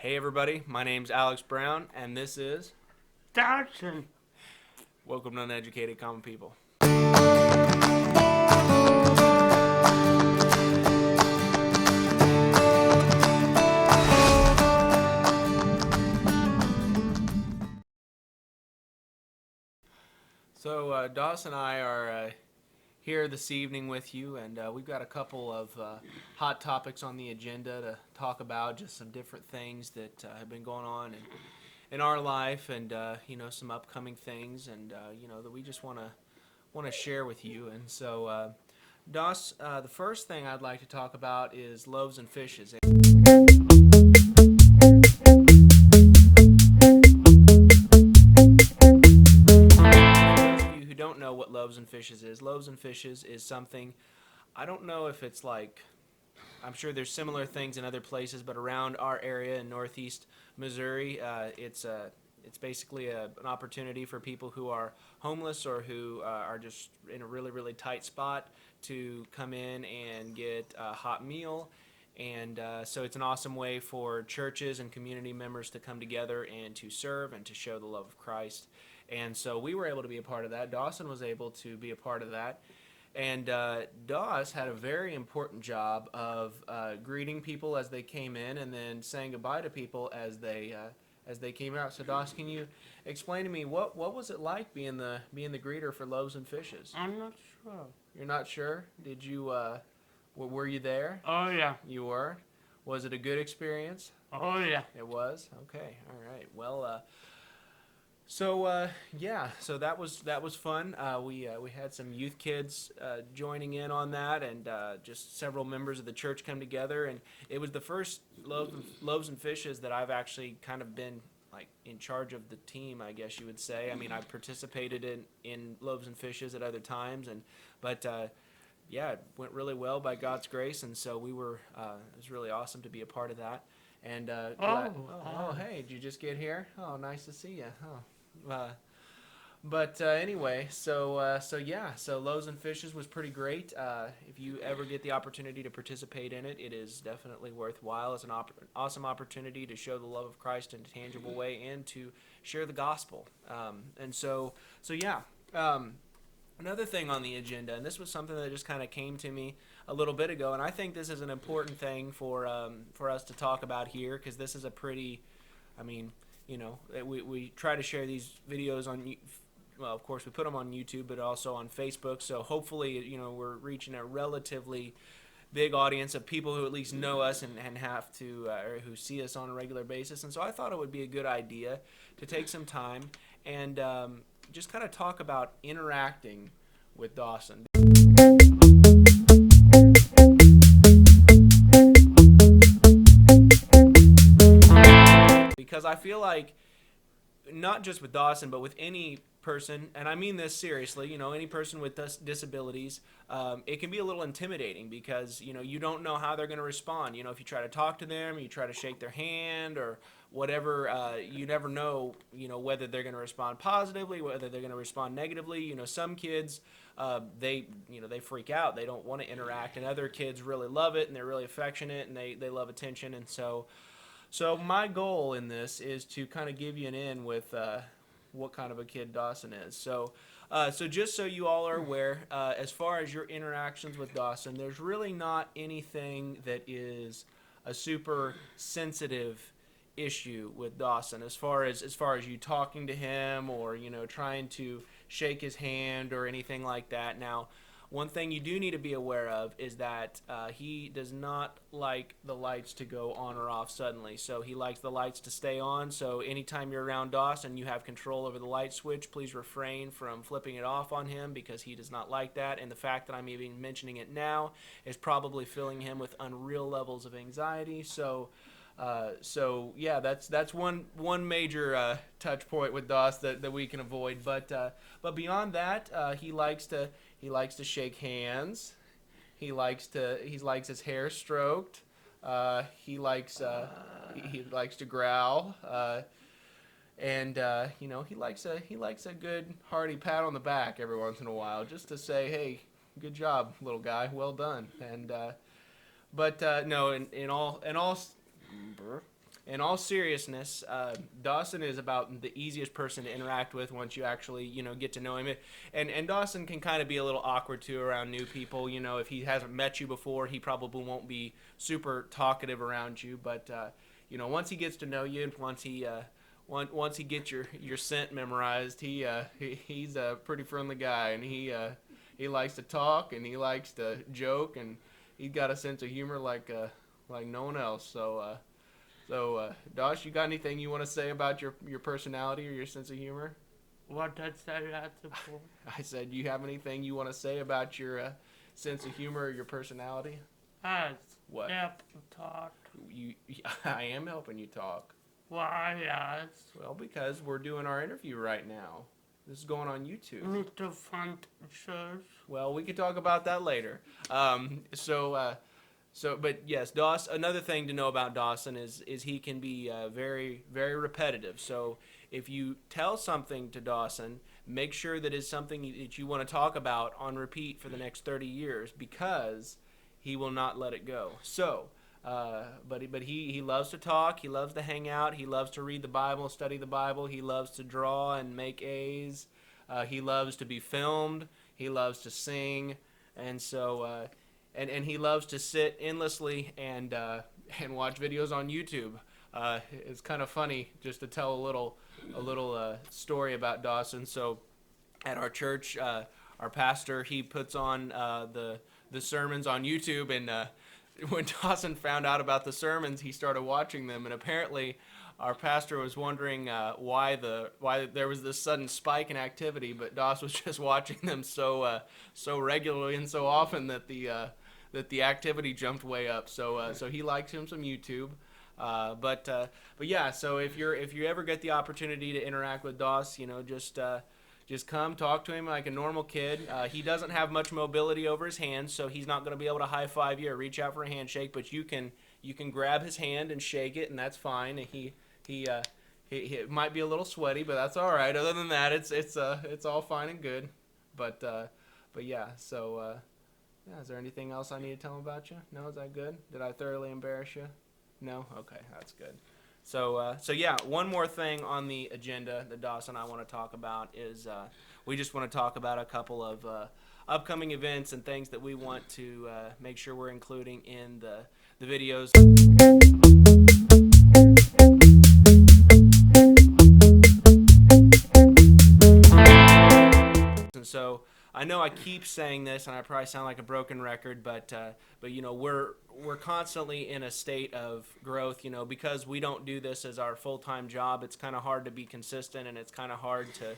Hey everybody, my name's Alex Brown, and this is Dawson. Welcome to Uneducated Common People. So Dawson and I are here this evening with you, and we've got a couple of hot topics on the agenda to talk about, just some different things that have been going on in our life, and some upcoming things, and that we just want to share with you. And so, Doss, the first thing I'd like to talk about is loaves and fishes. You who don't know what loaves and fishes is something, I don't know if it's like, I'm sure there's similar things in other places, but around our area in northeast Missouri, it's basically an opportunity for people who are homeless or who are just in a really, really tight spot to come in and get a hot meal. And so it's an awesome way for churches and community members to come together and to serve and to show the love of Christ. And so we were able to be a part of that. Dawson was able to be a part of that. And Dawes had a very important job of greeting people as they came in, and then saying goodbye to people as they came out. So Dawes, can you explain to me what was it like being the greeter for Loaves and Fishes? I'm not sure. You're not sure? Did you were you there? Oh, yeah. You were. Was it a good experience? Oh, yeah. It was. Okay. All right. Well. So that was fun. We had some youth kids joining in on that, and just several members of the church come together, and it was the first loaves and fishes that I've actually kind of been like in charge of the team, I guess you would say. I mean, I've participated in loaves and fishes at other times, but yeah, it went really well by God's grace, and so we were. It was really awesome to be a part of that. And hey, did you just get here? Oh, nice to see you. Oh, anyway, so Loaves and Fishes was pretty great. If you ever get the opportunity to participate in it, it is definitely worthwhile. It's an awesome opportunity to show the love of Christ in a tangible way and to share the gospel. Yeah. Another thing on the agenda, and this was something that just kind of came to me a little bit ago, and I think this is an important thing for us to talk about here, because this is a pretty, I mean, we try to share these videos on, well, of course we put them on YouTube, but also on Facebook. So hopefully, we're reaching a relatively big audience of people who at least know us and have to, or who see us on a regular basis. And so I thought it would be a good idea to take some time and just kind of talk about interacting with Dawson. Because I feel like, not just with Dawson, but with any person, and I mean this seriously, any person with disabilities, it can be a little intimidating because, you don't know how they're going to respond. If you try to talk to them, you try to shake their hand or whatever, you never know, whether they're going to respond positively, whether they're going to respond negatively. Some kids, they freak out. They don't want to interact, and other kids really love it, and they're really affectionate, and they love attention. And so my goal in this is to kind of give you an in with what kind of a kid Dawson is. So just so you all are aware, as far as your interactions with Dawson, there's really not anything that is a super sensitive issue with Dawson as far as you talking to him or trying to shake his hand or anything like that. Now, one thing you do need to be aware of is that he does not like the lights to go on or off suddenly. So he likes the lights to stay on. So anytime you're around Dawson, you have control over the light switch. Please refrain from flipping it off on him because he does not like that. And the fact that I'm even mentioning it now is probably filling him with unreal levels of anxiety. So yeah, that's one major touch point with Doss that we can avoid. But beyond that, he likes to shake hands. He likes his hair stroked. He likes to growl. And he likes a good hearty pat on the back every once in a while, just to say, hey, good job, little guy, well done. And but no, in all in all seriousness, Dawson is about the easiest person to interact with once you actually, get to know him. And Dawson can kind of be a little awkward too around new people. If he hasn't met you before, he probably won't be super talkative around you. But once he gets to know you, and once he gets your scent memorized, he's a pretty friendly guy, and he likes to talk and he likes to joke, and he's got a sense of humor like no one else. So, Dosh, you got anything you want to say about your personality or your sense of humor? What did I say at the point? I said, you have anything you want to say about your sense of humor or your personality? Yes. What? Yep, talk. I am helping you talk. Why, yes. Well, because we're doing our interview right now. This is going on YouTube. Need to find shows. Well, we can talk about that later. But yes, Dawson. Another thing to know about Dawson is he can be very, very repetitive. So if you tell something to Dawson, make sure that it's something that you want to talk about on repeat for the next 30 years, because he will not let it go. So, but he loves to talk. He loves to hang out. He loves to read the Bible, study the Bible. He loves to draw and make A's. He loves to be filmed. He loves to sing, and so. And he loves to sit endlessly and watch videos on YouTube. It's kind of funny just to tell a little story about Dawson. So, at our church, our pastor, he puts on the sermons on YouTube, and when Dawson found out about the sermons, he started watching them, and apparently our pastor was wondering why there was this sudden spike in activity, but Dawson was just watching them so regularly and so often that the activity jumped way up. So he likes him some YouTube. But yeah, so if you ever get the opportunity to interact with Doss, just come talk to him like a normal kid. He doesn't have much mobility over his hands, so he's not going to be able to high five you or reach out for a handshake. But you can grab his hand and shake it, and that's fine. And he might be a little sweaty, but that's all right. Other than that, it's all fine and good. But yeah, so. Yeah, is there anything else I need to tell him about you? No, is that good? Did I thoroughly embarrass you? No? Okay, that's good. So yeah, one more thing on the agenda that Dawson and I want to talk about is we just want to talk about a couple of upcoming events and things that we want to make sure we're including in the videos. And so I know I keep saying this, and I probably sound like a broken record, but we're constantly in a state of growth. Because we don't do this as our full-time job, it's kind of hard to be consistent, and it's kind of hard to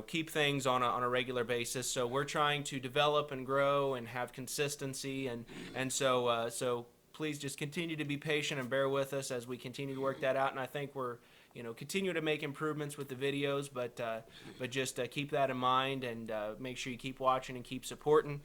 keep things on a regular basis. So we're trying to develop and grow and have consistency, and so please just continue to be patient and bear with us as we continue to work that out. And I think we're continue to make improvements with the videos, but just keep that in mind, and make sure you keep watching and keep supporting.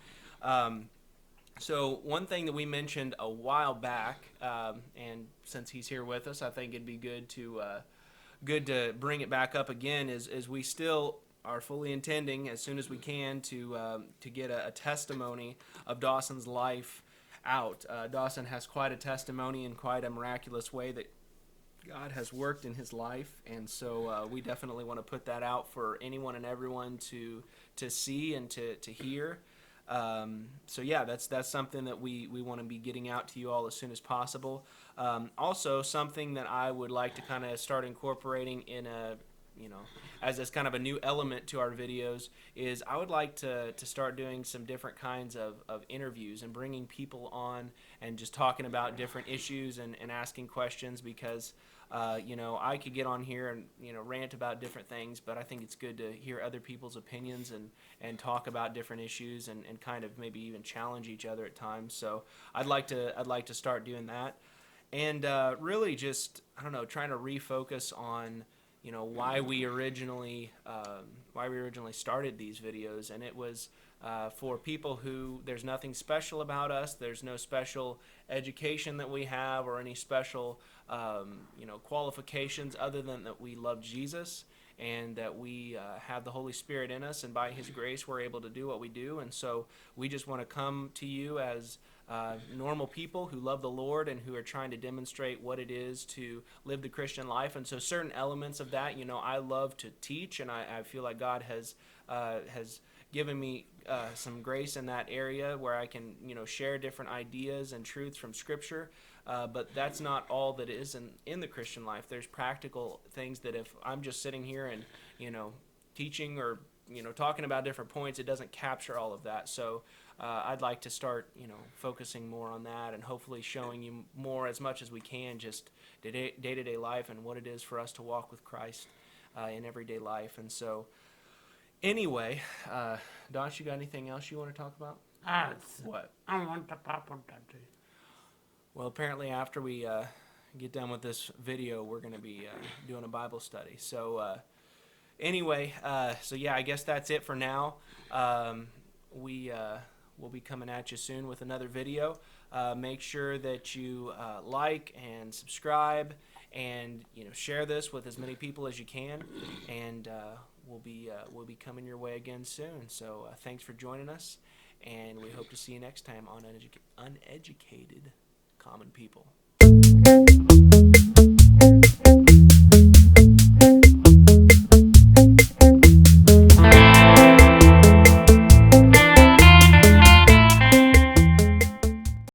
So one thing that we mentioned a while back, and since he's here with us, I think it'd be good to bring it back up again, is we still are fully intending, as soon as we can, to get a testimony of Dawson's life out. Dawson has quite a testimony in quite a miraculous way that God has worked in his life, and so we definitely want to put that out for anyone and everyone to see and to hear. So yeah, that's something that we want to be getting out to you all as soon as possible. Also, something that I would like to kind of start incorporating in as kind of a new element to our videos is I would like to start doing some different kinds of interviews and bringing people on and just talking about different issues and asking questions, because I could get on here and rant about different things, but I think it's good to hear other people's opinions and talk about different issues and kind of maybe even challenge each other at times. So I'd like to start doing that, and really just trying to refocus on why we originally started these videos. And it was for people who there's nothing special about us. There's no special education that we have or any special qualifications other than that we love Jesus and that we have the Holy Spirit in us, and by His grace we're able to do what we do. And so we just want to come to you as normal people who love the Lord and who are trying to demonstrate what it is to live the Christian life. And so certain elements of that, I love to teach, and I feel like God has given me some grace in that area where I can share different ideas and truths from Scripture. But that's not all that is in the Christian life. There's practical things that if I'm just sitting here and teaching or talking about different points, it doesn't capture all of that. So I'd like to start focusing more on that, and hopefully showing you more as much as we can, just day-to-day life and what it is for us to walk with Christ in everyday life. And so anyway, Dosh, you got anything else you want to talk about? Yes. What? I want the Papa Daddy. Well, apparently after we get done with this video, we're going to be doing a Bible study. So anyway, so yeah, I guess that's it for now. We'll be coming at you soon with another video. Make sure that you like and subscribe, and share this with as many people as you can. And we'll be coming your way again soon. So thanks for joining us, and we hope to see you next time on Uneducated Common People.